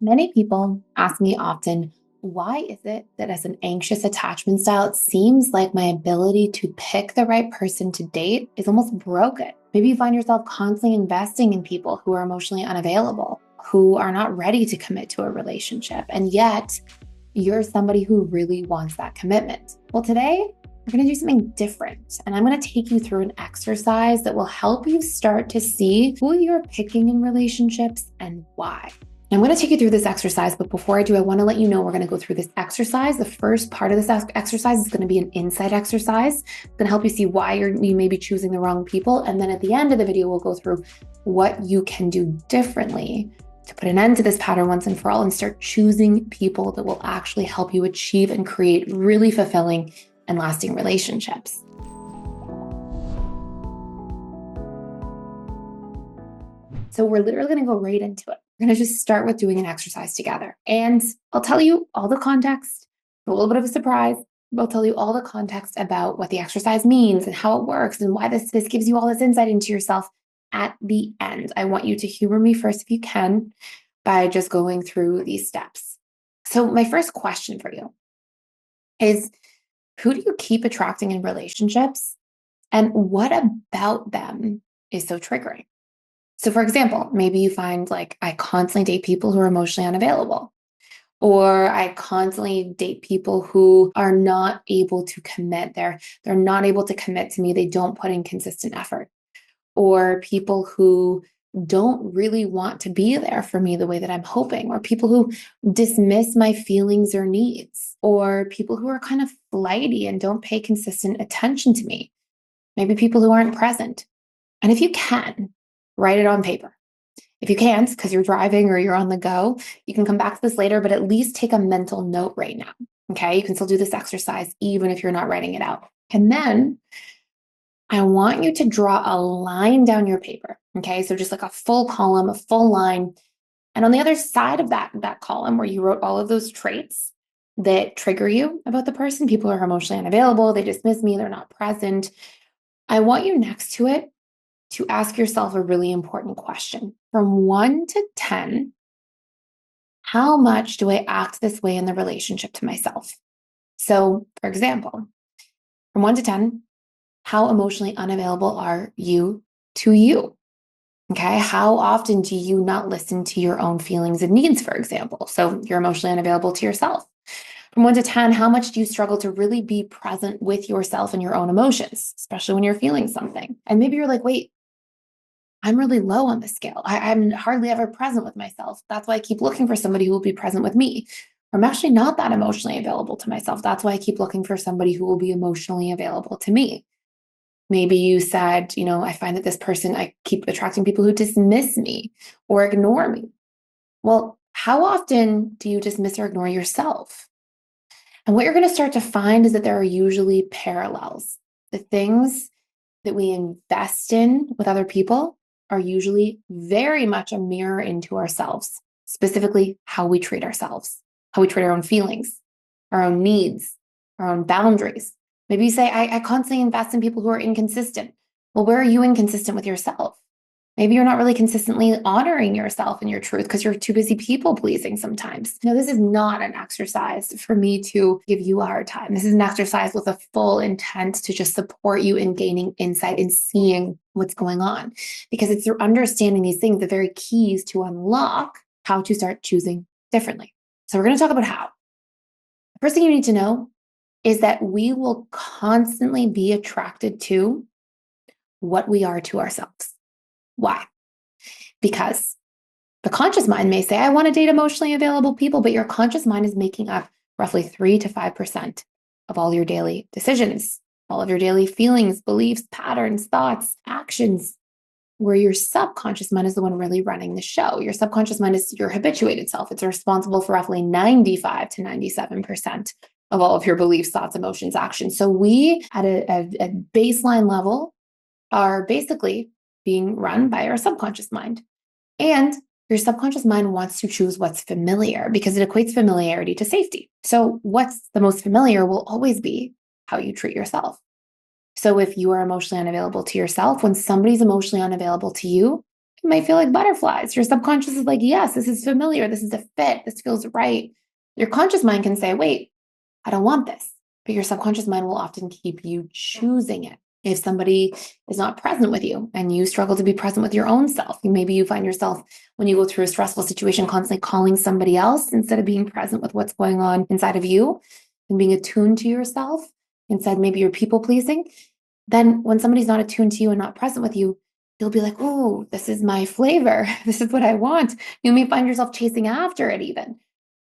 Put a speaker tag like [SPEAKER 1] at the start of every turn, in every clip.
[SPEAKER 1] Many people ask me often, why is it that as an anxious attachment style, it seems like my ability to pick the right person to date is almost broken? Maybe you find yourself constantly investing in people who are emotionally unavailable, who are not ready to commit to a relationship, and yet you're somebody who really wants that commitment. Well, today, we're going to do something different, and I'm going to take you through an exercise that will help you start to see who you're picking in relationships and why. I'm going to take you through this exercise, but before I do, I want to let you know we're going to go through this exercise. The first part of this exercise is going to be an insight exercise. It's going to help you see why you may be choosing the wrong people. And then at the end of the video, we'll go through what you can do differently to put an end to this pattern once and for all and start choosing people that will actually help you achieve and create really fulfilling and lasting relationships. So we're literally going to go right into it. We're going to just start with doing an exercise together. And I'll tell you all the context, a little bit of a surprise. I'll tell you all the context about what the exercise means and how it works and why this gives you all this insight into yourself at the end. I want you to humor me first if you can by just going through these steps. So my first question for you is, who do you keep attracting in relationships? And what about them is so triggering? So for example, maybe you find like I constantly date people who are emotionally unavailable, or I constantly date people who are not able to commit. They're not able to commit to me. They don't put in consistent effort, or people who don't really want to be there for me the way that I'm hoping, or people who dismiss my feelings or needs, or people who are kind of flighty and don't pay consistent attention to me. Maybe people who aren't present. And if you can, write it on paper. If you can't, because you're driving or you're on the go, you can come back to this later, but at least take a mental note right now. Okay. You can still do this exercise even if you're not writing it out. And then I want you to draw a line down your paper. Okay. So just like a full column, a full line. And on the other side of that column where you wrote all of those traits that trigger you about the person, people are emotionally unavailable, they dismiss me, they're not present. I want you next to it to ask yourself a really important question. From 1 to 10, how much do I act this way in the relationship to myself? So, for example, from 1 to 10, how emotionally unavailable are you to you? Okay. How often do you not listen to your own feelings and needs, for example? So you're emotionally unavailable to yourself. From 1 to 10, how much do you struggle to really be present with yourself and your own emotions, especially when you're feeling something? And maybe you're like, wait, I'm really low on the scale. I'm hardly ever present with myself. That's why I keep looking for somebody who will be present with me. I'm actually not that emotionally available to myself. That's why I keep looking for somebody who will be emotionally available to me. Maybe you said, I find that this person, I keep attracting people who dismiss me or ignore me. Well, how often do you dismiss or ignore yourself? And what you're going to start to find is that there are usually parallels. The things that we invest in with other people are usually very much a mirror into ourselves, specifically how we treat ourselves, how we treat our own feelings, our own needs, our own boundaries. Maybe you say, I constantly invest in people who are inconsistent. Well, where are you inconsistent with yourself? Maybe you're not really consistently honoring yourself and your truth because you're too busy people pleasing sometimes. This is not an exercise for me to give you a hard time. This is an exercise with a full intent to just support you in gaining insight and seeing what's going on. Because it's through understanding these things, the very keys to unlock how to start choosing differently. So we're going to talk about how. The first thing you need to know is that we will constantly be attracted to what we are to ourselves. Why? Because the conscious mind may say, I want to date emotionally available people, but your conscious mind is making up roughly 3 to 5% of all your daily decisions, all of your daily feelings, beliefs, patterns, thoughts, actions, where your subconscious mind is the one really running the show. Your subconscious mind is your habituated self. It's responsible for roughly 95 to 97% of all of your beliefs, thoughts, emotions, actions. So we, at a baseline level, are basically being run by our subconscious mind. And your subconscious mind wants to choose what's familiar because it equates familiarity to safety. So what's the most familiar will always be how you treat yourself. So if you are emotionally unavailable to yourself, when somebody's emotionally unavailable to you, It might feel like butterflies. Your subconscious is like, yes, this is familiar. This is a fit. This feels right. Your conscious mind can say, wait, I don't want this. But your subconscious mind will often keep you choosing it. If somebody is not present with you and you struggle to be present with your own self, maybe you find yourself when you go through a stressful situation constantly calling somebody else instead of being present with what's going on inside of you and being attuned to yourself. Instead, maybe you're people pleasing. Then when somebody's not attuned to you and not present with you, you'll be like, oh, this is my flavor. This is what I want. You may find yourself chasing after it even.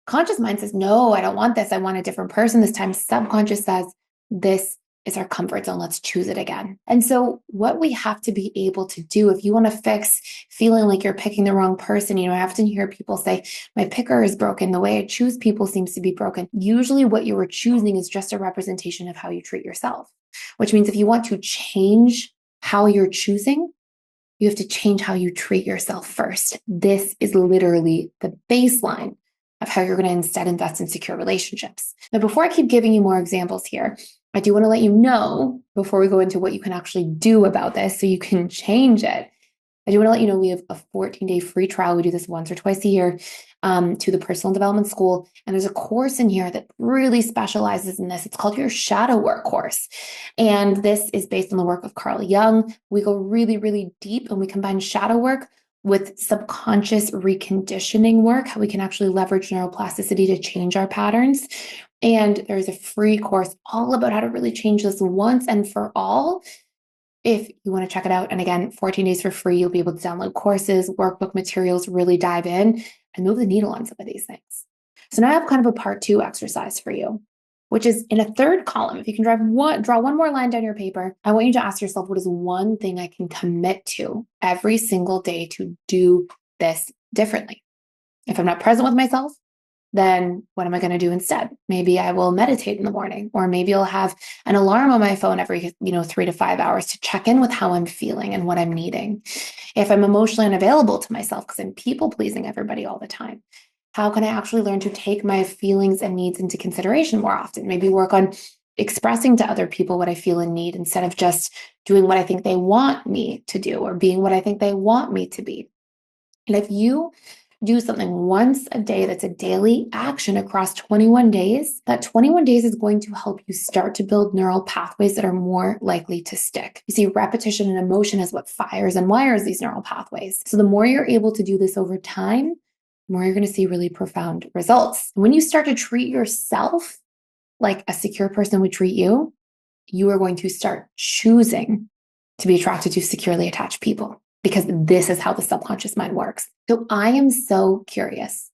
[SPEAKER 1] Conscious mind says, no, I don't want this. I want a different person this time. Subconscious says, this is our comfort zone. Let's choose it again. And so what we have to be able to do, if you want to fix feeling like you're picking the wrong person, I often hear people say, my picker is broken. The way I choose people seems to be broken. Usually what you were choosing is just a representation of how you treat yourself, which means if you want to change how you're choosing, you have to change how you treat yourself first. This is literally the baseline of how you're going to instead invest in secure relationships. Now, before I keep giving you more examples here, I do want to let you know before we go into what you can actually do about this so you can change it. I do want to let you know we have a 14-day free trial. We do this once or twice a year to the Personal Development School. And there's a course in here that really specializes in this. It's called your Shadow Work course. And this is based on the work of Carl Jung. We go really, really deep and we combine shadow work with subconscious reconditioning work, how we can actually leverage neuroplasticity to change our patterns. And there's a free course all about how to really change this once and for all. If you want to check it out, and again, 14 days for free, you'll be able to download courses, workbook materials, really dive in and move the needle on some of these things. So now I have kind of a part 2 exercise for you, which is in a third column. If you can draw one more line down your paper, I want you to ask yourself, what is one thing I can commit to every single day to do this differently? If I'm not present with myself, then what am I going to do instead? Maybe I will meditate in the morning, or maybe I'll have an alarm on my phone every 3 to 5 hours to check in with how I'm feeling and what I'm needing. If I'm emotionally unavailable to myself because I'm people pleasing everybody all the time, how can I actually learn to take my feelings and needs into consideration more often? Maybe work on expressing to other people what I feel and need instead of just doing what I think they want me to do or being what I think they want me to be. And if you do something once a day that's a daily action across 21 days, that 21 days is going to help you start to build neural pathways that are more likely to stick. You see, repetition and emotion is what fires and wires these neural pathways. So the more you're able to do this over time, the more you're going to see really profound results. When you start to treat yourself like a secure person would treat you, you are going to start choosing to be attracted to securely attached people, because this is how the subconscious mind works. So I am so curious.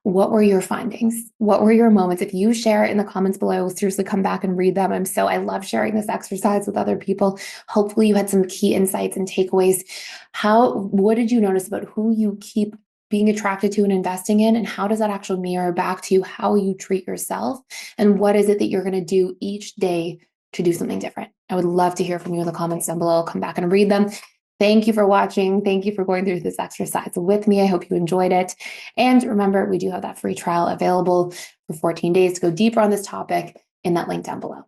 [SPEAKER 1] What were your findings? What were your moments? If you share it in the comments below, I will seriously come back and read them. I love sharing this exercise with other people. Hopefully you had some key insights and takeaways. What did you notice about who you keep being attracted to and investing in? And how does that actually mirror back to how you treat yourself? And what is it that you're going to do each day to do something different? I would love to hear from you in the comments down below. I'll come back and read them. Thank you for watching. Thank you for going through this exercise with me. I hope you enjoyed it. And remember, we do have that free trial available for 14 days to go deeper on this topic in that link down below.